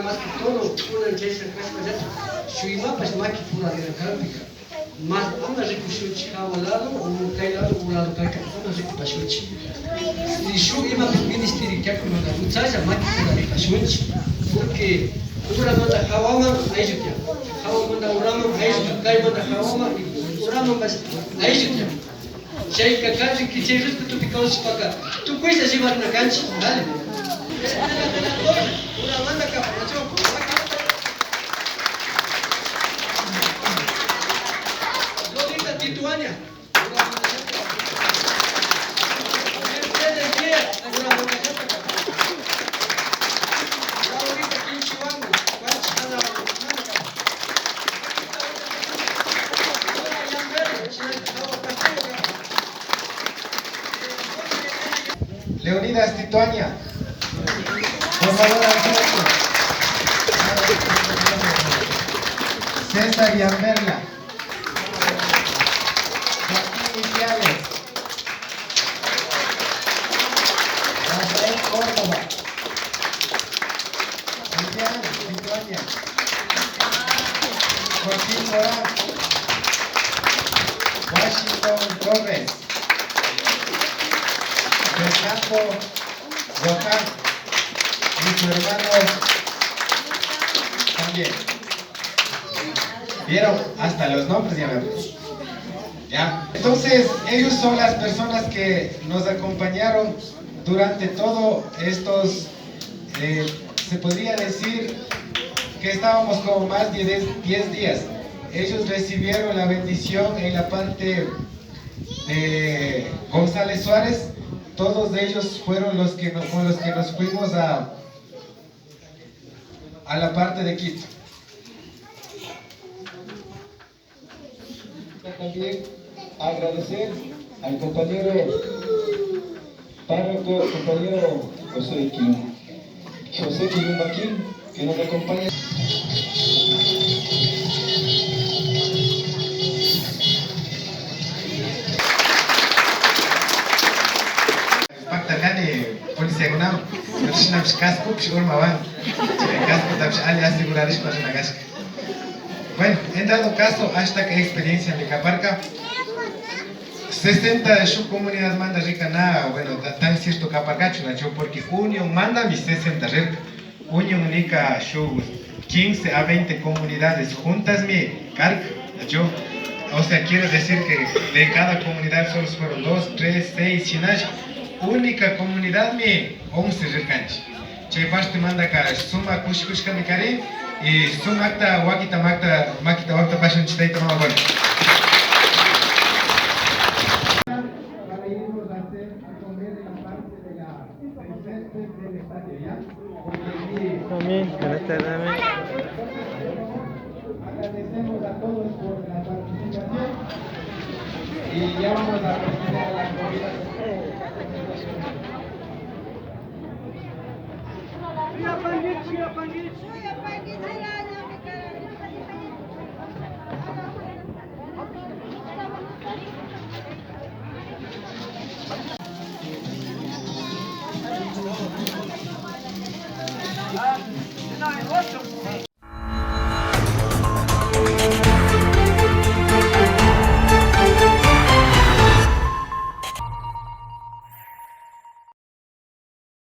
Más que todo, una empresa que es más que pura de la gráfica. Más una recursuchi al lado, un lado, un lado para una recursuchi. Y yo iba al ministerio que como la muchacha más que pura de pashuchi, porque una manda hawama, ahí yo quiero. Hawama manda urama, ahí yo quiero. Manda hawama, urama más, ahí yo quiero. Chay kakati que chay respeto que causa para acá. Tú puedes llevar una cancha, dale. Una banda que aprovechó. Lolita Tituania. Leonidas Tituania. Por favor, César Yamberla. Joaquín Iniciales. Rafael Córdoba. Vivian Tituania. Joaquín Morán. Washington Torres. Fernando Rojas. Y su hermano también. ¿Vieron? Hasta los nombres ya vemos. ¿Ya? Entonces, ellos son las personas que nos acompañaron durante todos estos, se podría decir que estábamos como más de 10 días. Ellos recibieron la bendición en la parte de González Suárez. Todos ellos fueron con los que nos fuimos a la parte de Quito. También agradecer al compañero párroco, compañero José Quilumbaquín, que nos acompaña. Policía Gunam, National Casco, Pshurmaban, Casco Tapshali asegurar es para una Bueno, en dado caso, hasta que experiencia de Caparca, 60 de su comunidad manda rica nada, bueno, tan cierto Caparcacho, porque Unión manda mis 60 rica, Unión única su 15 a 20 comunidades juntas mi carga, o sea, quiero decir que de cada comunidad solo fueron 2, 3, 6, Chinach. Única comunidad mi 11 recanchi. Che parte manda ka suma kushkushka mi kari y suma acta wakita makita wakta passion chita ito mga bon. Para irnos a hacer a comer en la parte de la césped del estadio ya. También, también. Agradecemos a todos por la participación y ya vamos a proceder a la comida. Siapa Panggil?